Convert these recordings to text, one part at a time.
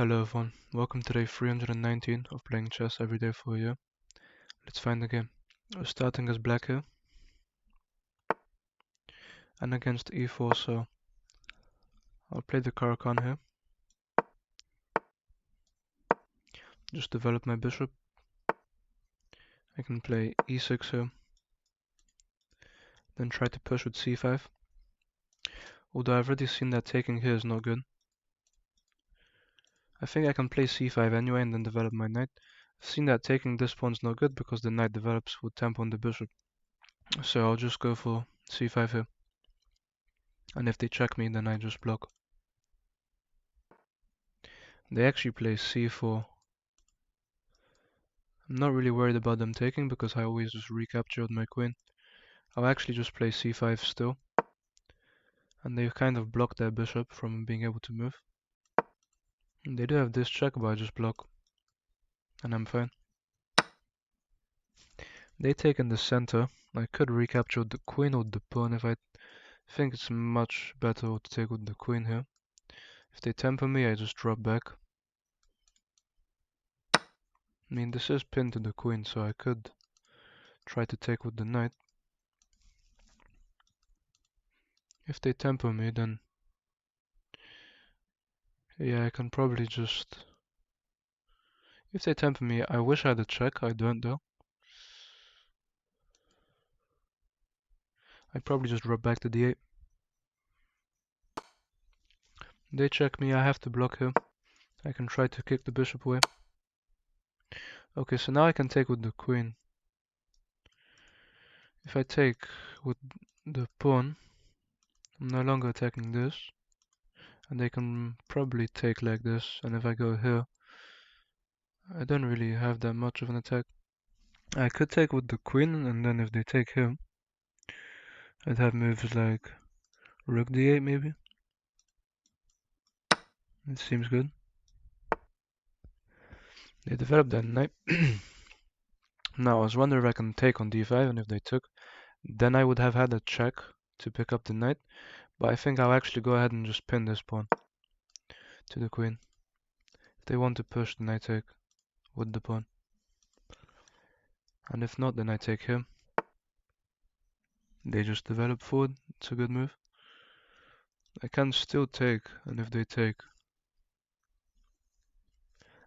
Hello everyone, welcome to day 319 of playing chess every day for a year. Let's find the game. We're starting as black here and against e4, so I'll play the Caro-Kann here. Just develop my bishop. I can play e6 here, then try to push with c5. Although I've already seen that taking here is not good. I think I can play c5 anyway and then develop my knight. I've seen that taking this pawn's not good because the knight develops with tempo on the bishop. So I'll just go for c5 here. And if they check me, then I just block. They actually play c4. I'm not really worried about them taking because I always just recaptured my queen. I'll actually just play c5 still. And they've kind of blocked their bishop from being able to move. And they do have this check, but I just block. And I'm fine. They take in the center. I could recapture the queen or the pawn if I think it's much better to take with the queen here. If they temper me, I just drop back. I mean, this is pinned to the queen, so I could try to take with the knight. If they temper me, then yeah, I can probably just... If they temper me, I wish I had a check, I don't though. I'd probably just drop back to d8. They check me, I have to block here. I can try to kick the bishop away. Okay, so now I can take with the queen. If I take with the pawn, I'm no longer attacking this. And they can probably take like this, and if I go here, I don't really have that much of an attack. I could take with the queen, and then if they take here, I'd have moves like rook d8 maybe. It seems good. They developed that knight. Now I was wondering if I can take on d5, and if they took, then I would have had a check to pick up the knight. But I think I'll actually go ahead and just pin this pawn to the queen. If they want to push, then I take with the pawn. And if not, then I take him. They just develop forward. It's a good move. I can still take, and if they take,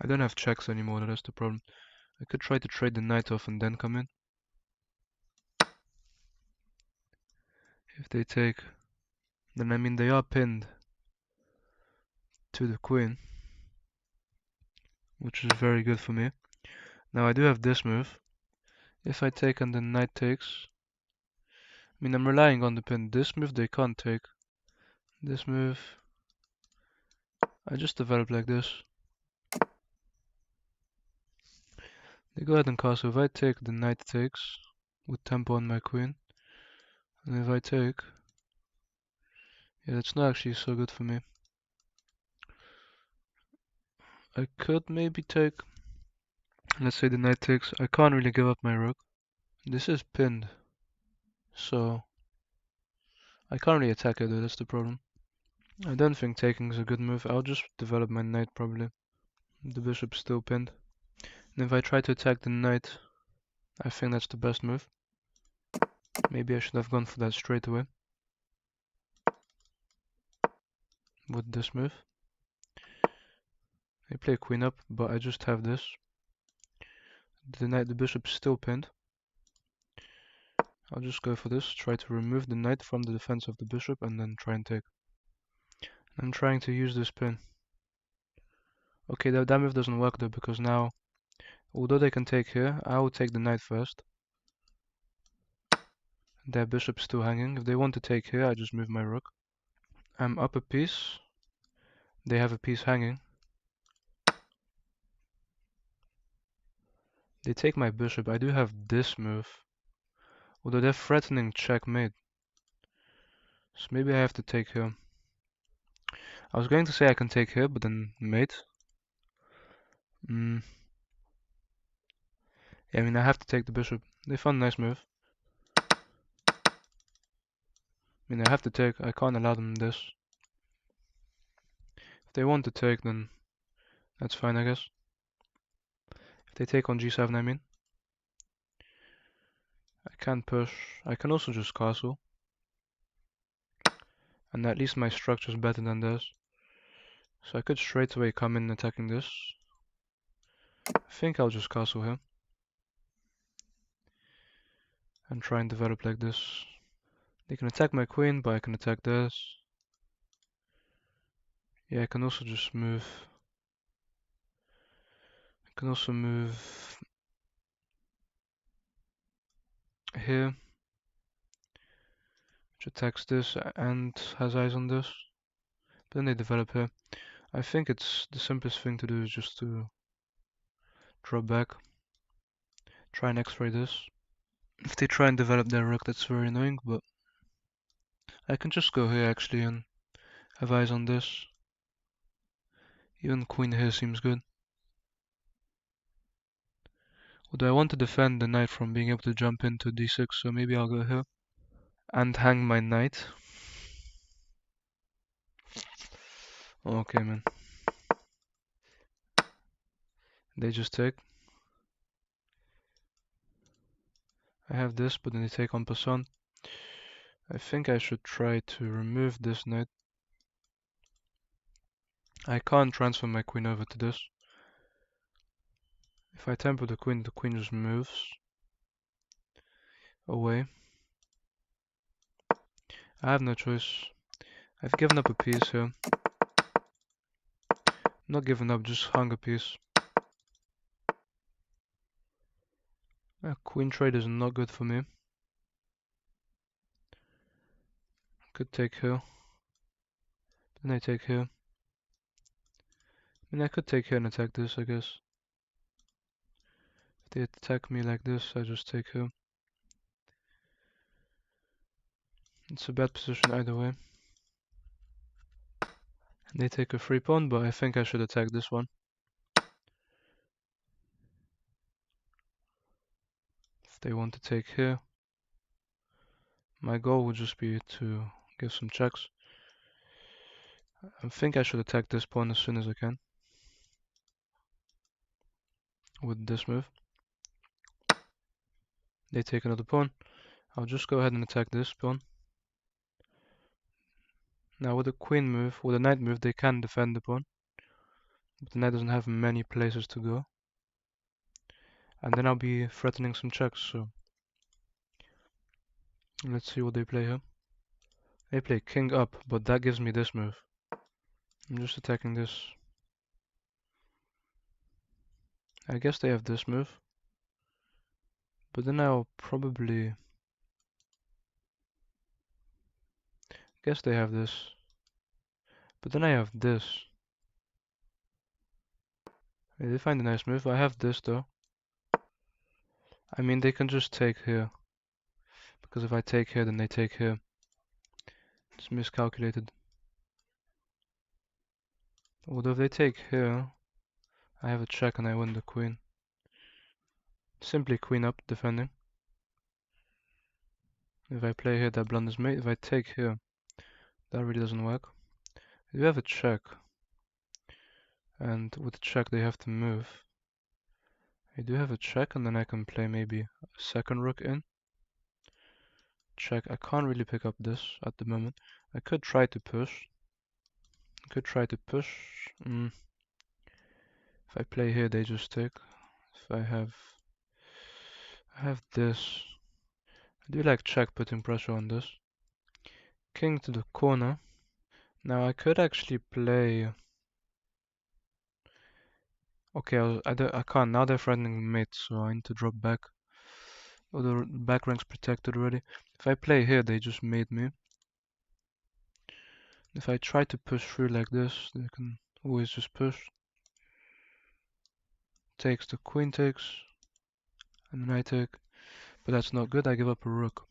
I don't have checks anymore, that's the problem. I could try to trade the knight off and then come in. If they take, then I mean they are pinned to the queen, which is very good for me. Now I do have this move. If I take and the knight takes, I mean I'm relying on the pin. This move they can't take. This move, I just develop like this. They go ahead and castle. If I take, the knight takes with tempo on my queen. And if I take, yeah, it's not actually so good for me. I could maybe take, let's say the knight takes. I can't really give up my rook. This is pinned, so I can't really attack it though, that's the problem. I don't think taking is a good move. I'll just develop my knight probably. The bishop's still pinned. And if I try to attack the knight, I think that's the best move. Maybe I should have gone for that straight away. With this move. I play queen up, but I just have this. The bishop's still pinned. I'll just go for this, try to remove the knight from the defense of the bishop and then try and take. I'm trying to use this pin. Okay, that move doesn't work though, because now, although they can take here, I will take the knight first. Their bishop's still hanging. If they want to take here, I just move my rook. I'm up a piece. They have a piece hanging. They take my bishop. I do have this move. Although they're threatening checkmate. So maybe I have to take here. I was going to say I can take here, but then mate. Yeah, I mean I have to take the bishop. They found a nice move. I mean I have to take. I can't allow them this. If they want to take, then That's fine, I guess. If they take on g7, I mean. I can push. I can also just castle. And at least my structure is better than this. So I could straight away come in attacking this. I think I'll just castle here. And try and develop like this. They can attack my queen, but I can attack this. Yeah, I can also just move. I can also move here, which attacks this and has eyes on this. But then they develop here. I think it's the simplest thing to do is just to drop back, try and X-ray this. If they try and develop their rook, that's very annoying, but I can just go here actually and have eyes on this. Even queen here seems good. Although I want to defend the knight from being able to jump into d6, so maybe I'll go here and hang my knight. Okay, man. They just take. I have this, but then they take en passant. I think I should try to remove this knight. I can't transfer my queen over to this. If I tempo the queen just moves away. I have no choice. I've given up a piece here. Not given up, just hung a piece. Queen trade is not good for me. Could take here. Then I take here. I mean, I could take here and attack this, I guess. If they attack me like this, I just take here. It's a bad position either way. They take a free pawn, but I think I should attack this one. If they want to take here, my goal would just be to give some checks. I think I should attack this pawn as soon as I can. With this move. They take another pawn. I'll just go ahead and attack this pawn. Now with the queen move, with the knight move, they can defend the pawn. But the knight doesn't have many places to go. And then I'll be threatening some checks, so... Let's see what they play here. They play king up, but that gives me this move. I'm just attacking this. I guess they have this move. But then I'll probably... guess they have this. But then I have this. They find a nice move. I have this though. I mean, they can just take here. Because if I take here, then they take here. It's miscalculated. Although if they take here, I have a check and I win the queen. Simply queen up, defending. If I play here, that blunders mate. If I take here, that really doesn't work. If you have a check, and with the check they have to move. I do have a check, and then I can play maybe a second rook in. Check. I can't really pick up this at the moment. I could try to push. If I play here, they just take. If I have this. I do like check, putting pressure on this. King to the corner. Now I could actually play. Okay, I can't. Now they're threatening mate, so I need to drop back. Oh, the back rank's protected already. If I play here, they just mate me. If I try to push through like this, they can always just push. Takes, the queen takes, and then I take. But that's not good, I give up a rook.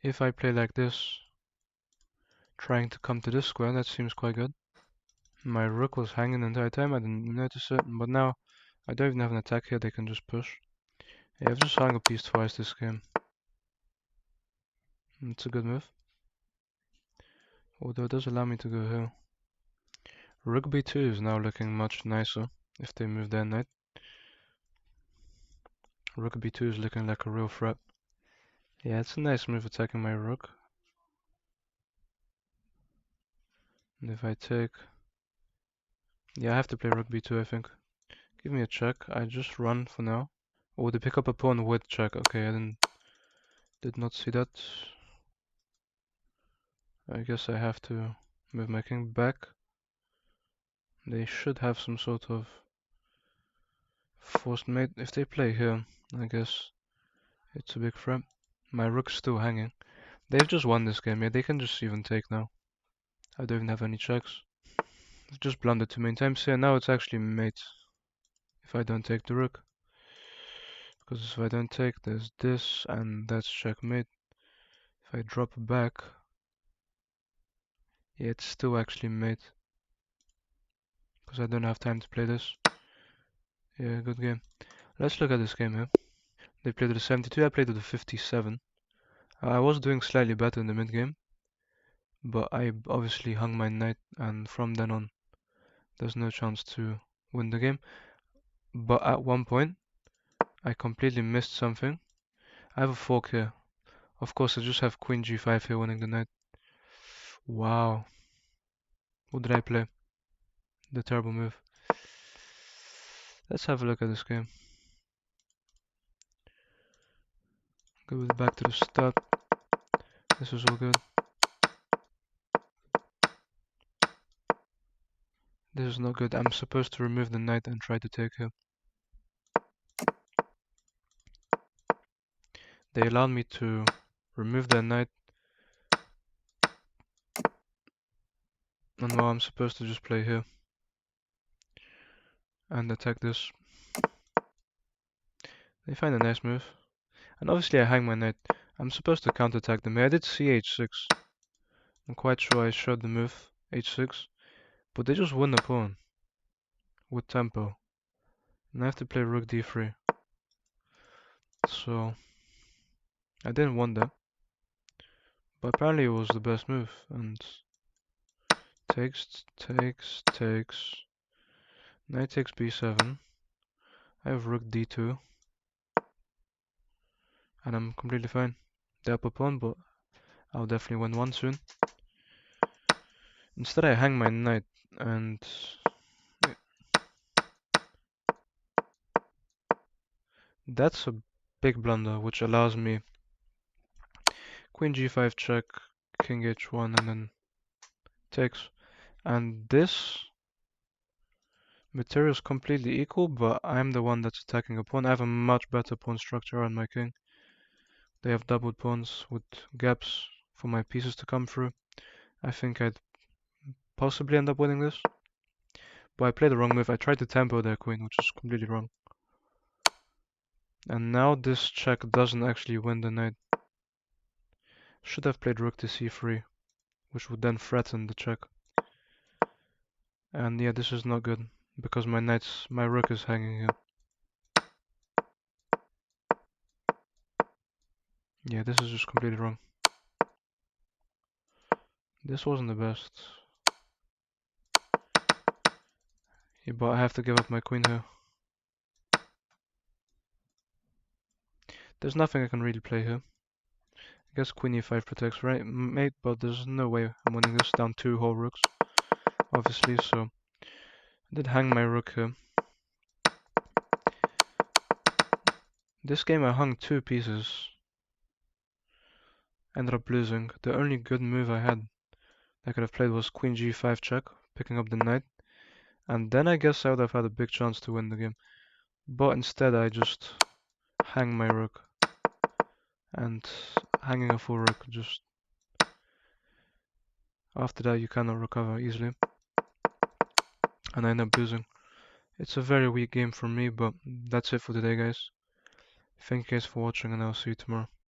If I play like this, trying to come to this square, that seems quite good. My rook was hanging the entire time, I didn't notice it, but now I don't even have an attack here, they can just push. Yeah, I've just hung a piece twice this game. It's a good move. Although it does allow me to go here. Rook b2 is now looking much nicer if they move their knight. Rook b2 is looking like a real threat. Yeah, it's a nice move attacking my rook. And if I take... Yeah, I have to play rook b2, I think. Give me a check. I just run for now. Oh, they pick up a pawn with check. Okay, I did not see that. I guess I have to move my king back. They should have some sort of forced mate. If they play here, I guess it's a big threat. My rook's still hanging. They've just won this game. Yeah, they can just even take now. I don't even have any checks. I've just blundered too many times here. Now it's actually mate if I don't take the rook. Because if I don't take, there's this, and that's checkmate. If I drop back, yeah, it's still actually mate. Because I don't have time to play this. Yeah, good game. Let's look at this game here. They played with a 72, I played with a 57. I was doing slightly better in the mid game, but I obviously hung my knight, and from then on, there's no chance to win the game. But at one point, I completely missed something. I have a fork here. Of course, I just have queen g5 here winning the knight. Wow. What did I play? The terrible move. Let's have a look at this game. Go back to the start. This was all good. This is not good. I'm supposed to remove the knight and try to take him. They allowed me to remove their knight. And now I'm supposed to just play here. And attack this. They find a nice move. And obviously I hang my knight. I'm supposed to counterattack them. I did c8-6. I'm quite sure I showed the move h6. But they just win the pawn. With tempo. And I have to play rook d3. So I didn't want that. But apparently it was the best move. And takes. Knight takes b7. I have rook d2. And I'm completely fine. The upper pawn, but I'll definitely win one soon. Instead I hang my knight and that's a big blunder, which allows me queen g5 check, king h1 and then takes. And this material is completely equal, but I'm the one that's attacking a pawn. I have a much better pawn structure on my king. They have doubled pawns with gaps for my pieces to come through. I think I'd possibly end up winning this. But I played the wrong move. I tried to tempo their queen, which is completely wrong. And now this check doesn't actually win the knight. Should have played rook to c3, which would then threaten the check. And yeah, this is not good, because my rook is hanging here. Yeah, this is just completely wrong. This wasn't the best. Yeah, but I have to give up my queen here. There's nothing I can really play here. I guess queen e5 protects, right, mate, but there's no way I'm winning this down 2 whole rooks, obviously, so I did hang my rook here. This game I hung 2 pieces. Ended up losing. The only good move I had I could have played was queen g5 check, picking up the knight. And then I guess I would have had a big chance to win the game. But instead I just hang my rook. And hanging a full rook, just after that you cannot recover easily. And I end up losing. It's a very weak game for me, but that's it for today, guys. Thank you guys for watching, and I'll see you tomorrow.